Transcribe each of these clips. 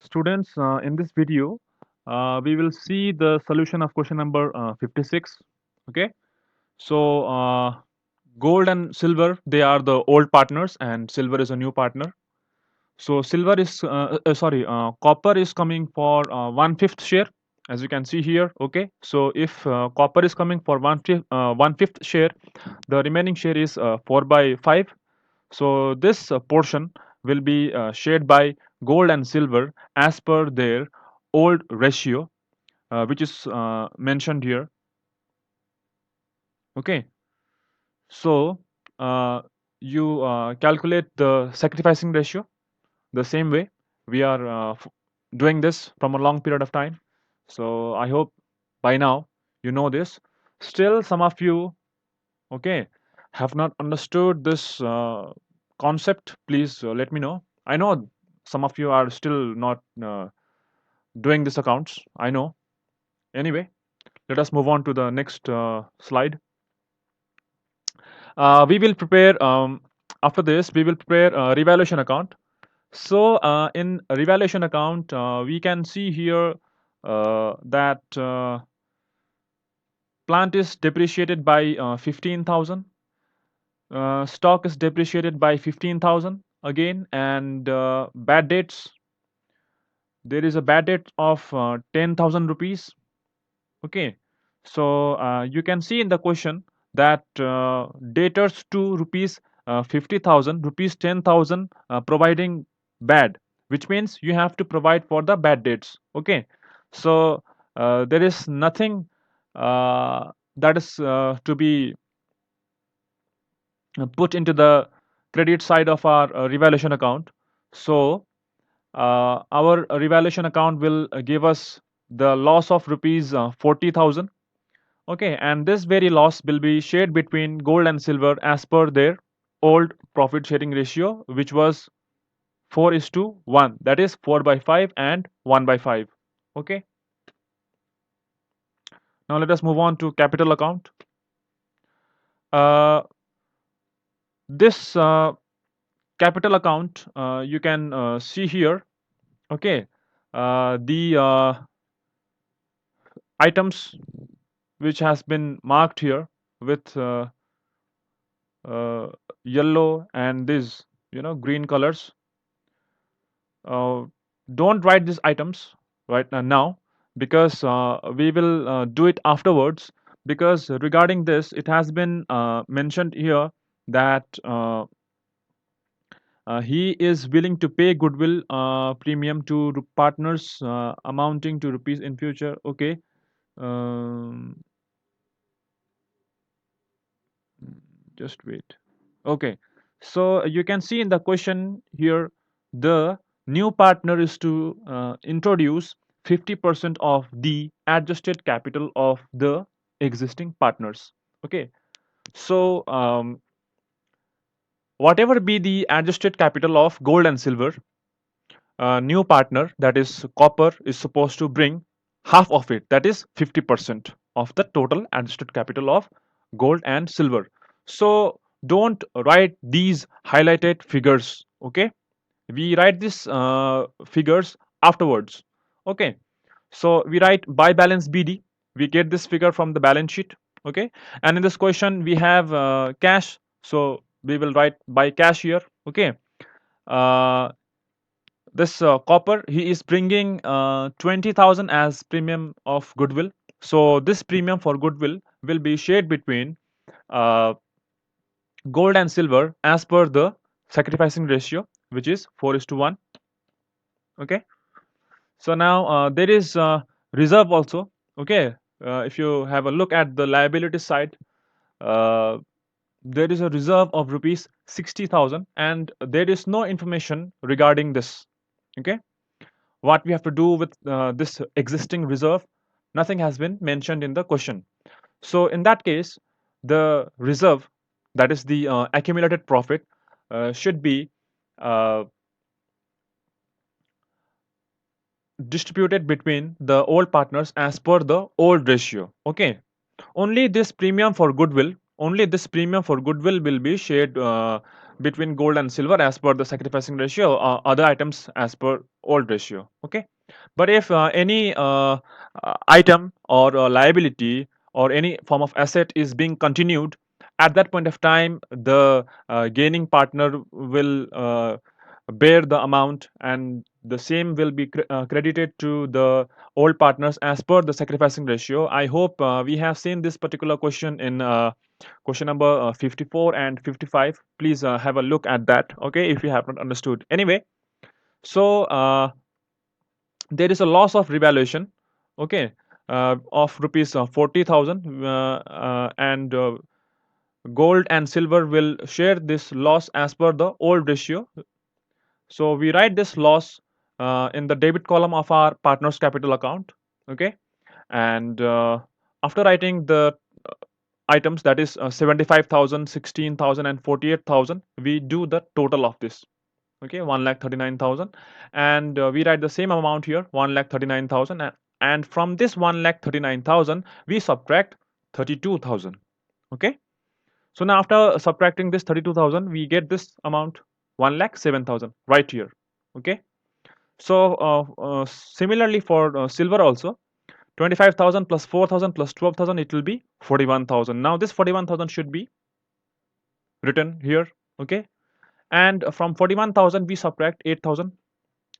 Students, in this video, we will see the solution of question number 56. Okay, so gold and silver, they are the old partners, and silver is a new partner. So copper is coming for one fifth share, as you can see here. Okay, so if copper is coming for one fifth share, the remaining share is 4/5. So this portion will be shared by gold and silver as per their old ratio, which is mentioned here. Okay, so uh, you calculate the sacrificing ratio the same way. We are doing this from a long period of time. So I hope by now you know this. Still, some of you, okay, have not understood this concept. Please let me know. I know some of you are still not doing this accounts. I know. Anyway, let us move on to the next slide. We will prepare after this. We will prepare a revaluation account. So in a revaluation account, we can see here that plant is depreciated by 15,000. Stock is depreciated by 15,000 again, and bad debts. There is a bad debt of 10,000 rupees. Okay, so you can see in the question that debtors to rupees 50,000, rupees 10,000, providing bad, which means you have to provide for the bad debts. Okay, so there is nothing that is to be put into the credit side of our revaluation account. So our revaluation account will give us the loss of rupees 40,000. Okay, and this very loss will be shared between gold and silver as per their old profit sharing ratio, which was 4 is to 1. That is 4/5 and 1/5. Okay, now let us move on to capital account. Uh, this capital account, you can see here. Okay, the items which has been marked here with yellow and these green colors. uh, don't write these items right now, because we will do it afterwards, because regarding this it has been mentioned here that he is willing to pay goodwill premium to partners amounting to rupees in future. Okay, um, just wait. Okay, so you can see in the question here, the new partner is to introduce 50% of the adjusted capital of the existing partners. Okay, so whatever be the adjusted capital of gold and silver, new partner, that is copper, is supposed to bring half of it, that is 50% of the total adjusted capital of gold and silver. So don't write these highlighted figures. Okay, we write these figures afterwards. Okay, so we write by balance BD. We get this figure from the balance sheet. Okay, and in this question we have cash, so we will write by cash here. Okay, uh, this copper, he is bringing 20,000 as premium of goodwill. So this premium for goodwill will be shared between uh, gold and silver as per the sacrificing ratio, which is 4 is to 1. Okay, so now there is reserve also. Okay, if you have a look at the liability side, uh, there is a reserve of rupees 60,000, and there is no information regarding this. Okay, what we have to do with this existing reserve, nothing has been mentioned in the question. So in that case, the reserve, that is the accumulated profit, should be uh, distributed between the old partners as per the old ratio. Okay, only this premium for goodwill, only this premium for goodwill will be shared between gold and silver as per the sacrificing ratio, other items as per old ratio. Okay, but if any item or liability or any form of asset is being continued, at that point of time, the gaining partner will bear the amount, and the same will be credited to the old partners as per the sacrificing ratio. I hope we have seen this particular question in question number 54 and 55. Please have a look at that, okay, if you have not understood. Anyway, so there is a loss of revaluation, okay, of rupees 40,000, and gold and silver will share this loss as per the old ratio. So we write this loss in the debit column of our partners capital account, okay, and after writing the items, that is 75,000, 16,000 and 48,000, we do the total of this, okay, 1,39,000, and we write the same amount here, 1,39,000, and from this 1,39,000 we subtract 32,000, okay. So now after subtracting this 32,000 we get this amount, 1,07,000 right here, okay. So similarly for silver also, 25,000 plus 4,000 plus 12,000, it will be 41,000. Now this 41,000 should be written here, okay, and from 41,000 we subtract 8,000,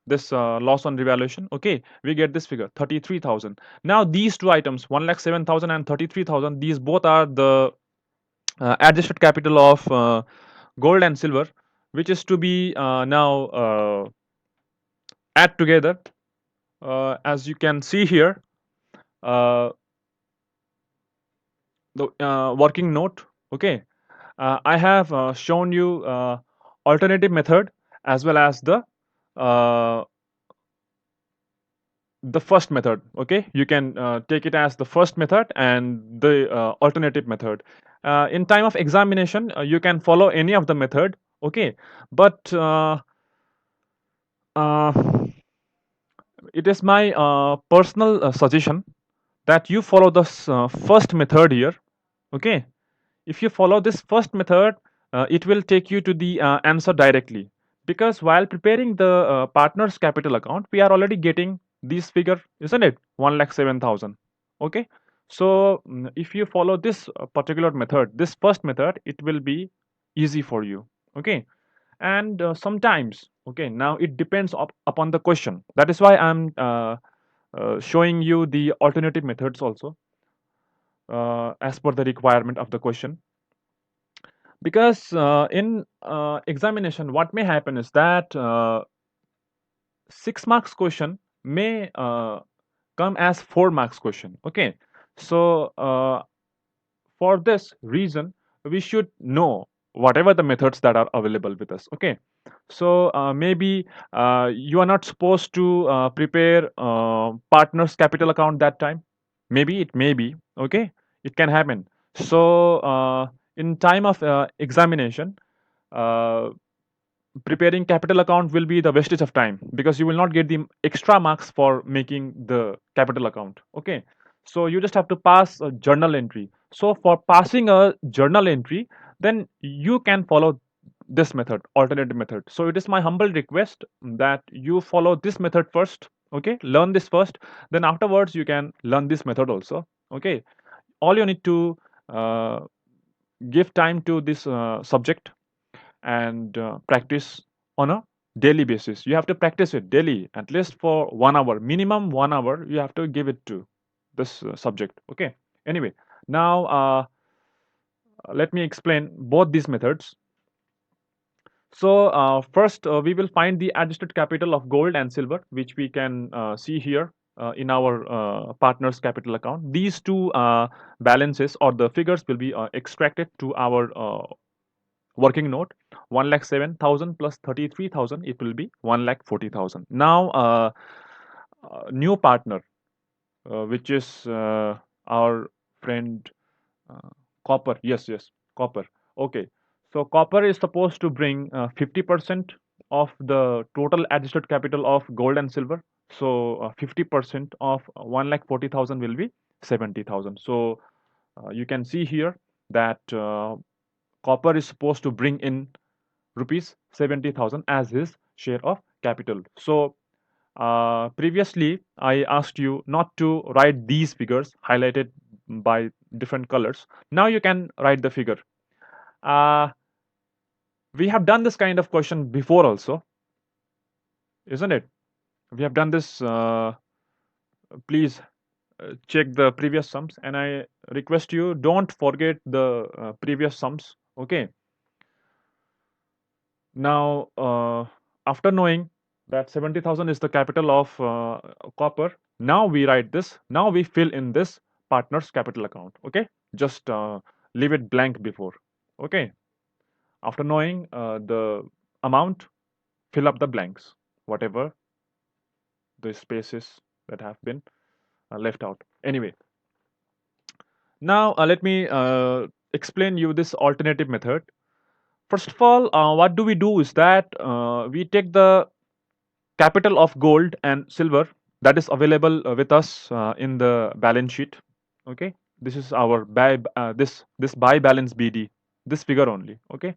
this loss on revaluation, okay, we get this figure 33,000. Now these two items, 1,07,000 and 33,000, these both are the adjusted capital of gold and silver, which is to be now add together. As you can see here, uh, the working note, okay, I have shown you alternative method as well as uh, the first method, okay. You can take it as the first method and the alternative method. In time of examination, you can follow any of the method, okay, but uh, it is my personal suggestion that you follow the first method here, okay. If you follow this first method, it will take you to the answer directly, because while preparing the partner's capital account, we are already getting this figure, isn't it, 1,07,000, okay. So if you follow this particular method, this first method, it will be easy for you, okay. And sometimes, okay, now it depends upon the question. That is why I'm showing you the alternative methods also, as per the requirement of the question. Because in examination, what may happen is that 6 marks question may come as 4 marks question, okay. So for this reason, we should know whatever the methods that are available with us, okay. So maybe you are not supposed to prepare partners capital account that time, maybe it may be, okay, it can happen. So in time of examination, uh, preparing capital account will be the wastage of time, because you will not get the extra marks for making the capital account, okay. So you just have to pass a journal entry. So for passing a journal entry, then you can follow this method, alternative method. So it is my humble request that you follow this method first, okay, learn this first, then afterwards you can learn this method also, okay. All you need to uh, give time to this subject and practice on a daily basis. You have to practice it daily, at least for 1 hour, minimum 1 hour. You have to give it to this subject. Okay. Anyway, now let me explain both these methods. So first, we will find the adjusted capital of gold and silver, which we can see here in our partner's capital account. These two balances or the figures will be extracted to our working note. 1,07,000 plus 33,000, it will be 1,40,000. Now new partner, which is our friend uh, copper. Yes, copper. Okay, so copper is supposed to bring 50% of the total adjusted capital of gold and silver. So 50% of 1,40,000 will be 70,000. So you can see here that copper is supposed to bring in rupees 70,000 as his share of capital. So previously I asked you not to write these figures highlighted by different colors. Now you can write the figure. uh, we have done this kind of question before also, isn't it? We have done this. Please check the previous sums, and I request you don't forget the previous sums. Okay. Now after knowing that 70,000 is the capital of copper, now we write this, now we fill in this partner's capital account. Okay, just leave it blank before. Okay, after knowing the amount, fill up the blanks, whatever the spaces that have been left out. Anyway, now let me explain you this alternative method. First of all, what do we do is that we take the capital of gold and silver that is available with us in the balance sheet. Okay, this is our buy this buy balance BD, this figure only. Okay,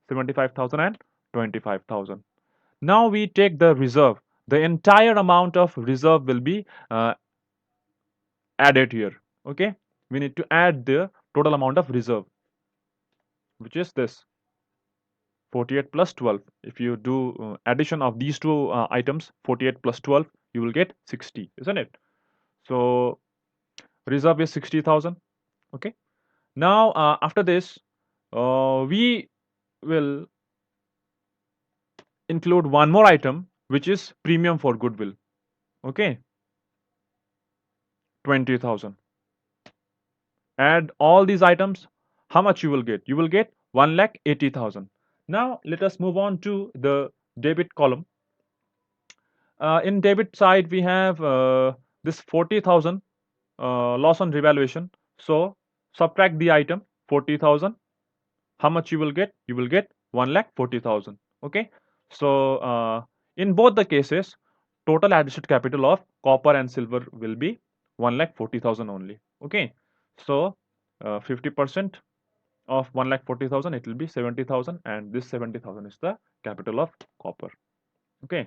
75,000 and 25,000. Now we take the reserve. The entire amount of reserve will be added here. Okay, we need to add the total amount of reserve, which is this 48 plus 12. If you do addition of these two items, 48 plus 12, you will get 60, isn't it? So reserve is 60,000. Okay. Now after this, we will include one more item, which is premium for goodwill. Okay, 20,000. Add all these items. How much you will get? You will get 1,80,000. Now let us move on to the debit column. In debit side, we have this 40,000 loss on revaluation. So subtract the item 40,000. How much you will get? You will get 1,40,000. Okay. So in both the cases, total adjusted capital of copper and silver will be 1,40,000 only. Okay. So 50% of 1,40,000, it will be 70,000, and this 70,000 is the capital of copper. Okay.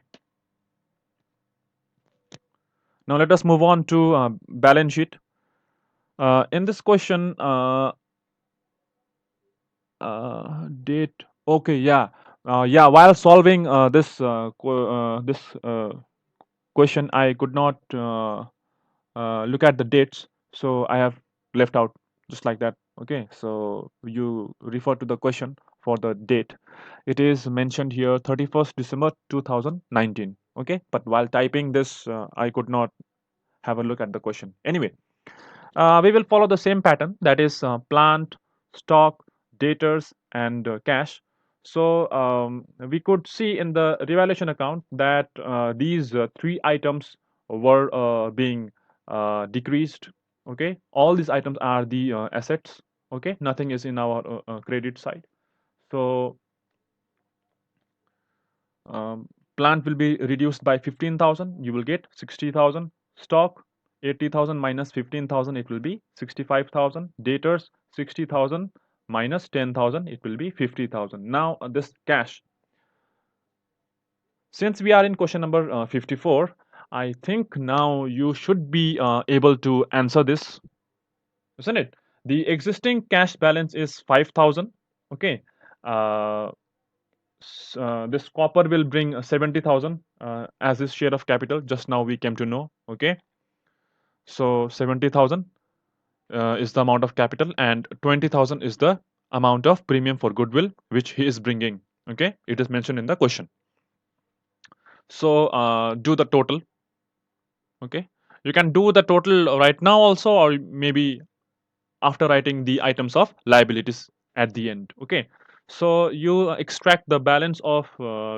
Now let us move on to balance sheet. In this question, date. Okay, yeah, yeah. While solving this question, I could not look at the dates, so I have left out just like that. Okay, so you refer to the question for the date. It is mentioned here 31st December 2019. Okay, but while typing this, I could not have a look at the question. Anyway, we will follow the same pattern, that is plant, stock, debtors, and cash. So we could see in the revaluation account that these three items were being decreased. Okay, all these items are the assets. Okay, nothing is in our credit side. So plant will be reduced by 15,000, you will get 60,000. Stock 80,000 minus 15,000, it will be 65,000. Debtors 60,000 minus 10,000, it will be 50,000. Now this cash, since we are in question number 54, I think now you should be able to answer this, isn't it? The existing cash balance is 5,000. Okay. uh, this copper will bring 70,000 as his share of capital. Just now we came to know. Okay, so 70,000 is the amount of capital, and 20,000 is the amount of premium for goodwill which he is bringing. Okay, it is mentioned in the question. So do the total. Okay, you can do the total right now also, or maybe after writing the items of liabilities at the end. Okay, so you extract the balance of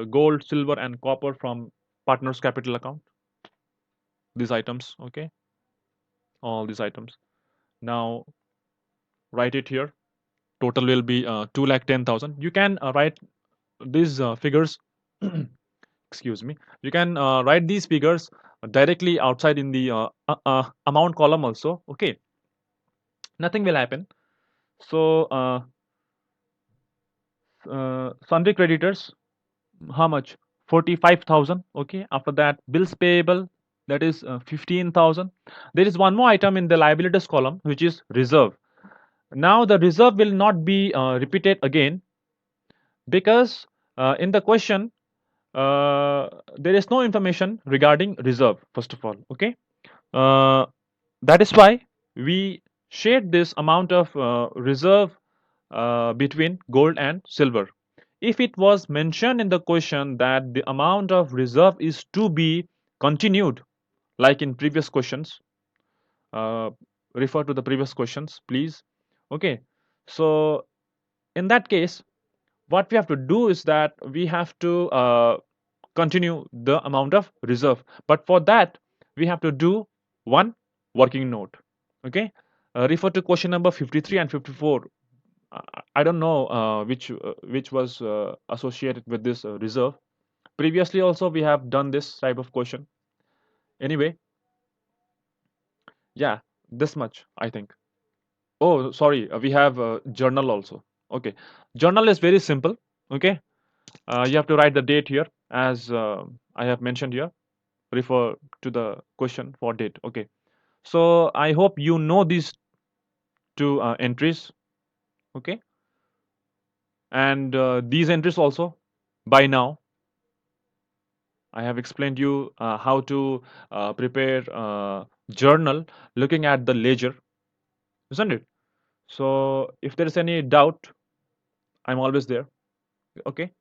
gold, silver, and copper from partner's capital account, these items. Okay, all these items. Now write it here. Total will be 2,10,000. You can write these figures. Excuse me. You can write these figures directly outside in the amount column also. Okay, nothing will happen. So Sundry creditors, how much? 45,000. Okay. After that, bills payable, that is 15,000. There is one more item in the liabilities column, which is reserve. Now the reserve will not be repeated again, because in the question there is no information regarding reserve, first of all. Okay. uh, that is why we shared this amount of reserve between gold and silver. If it was mentioned in the question that the amount of reserve is to be continued, like in previous questions, uh, refer to the previous questions, please. Okay. So in that case, what we have to do is that we have to continue the amount of reserve, but for that we have to do one working note. Okay. Refer to question number 53 and 54. I don't know which was associated with this reserve. Previously also we have done this type of question. Anyway, yeah, this much I think. Oh, sorry, we have journal also. Okay. Journal is very simple. Okay. You have to write the date here, as I have mentioned here. Refer to the question for date. Okay. So I hope you know these two entries. Okay. And these entries also, by now I have explained you how to prepare journal looking at the ledger, isn't it? So if there is any doubt, I'm always there. Okay.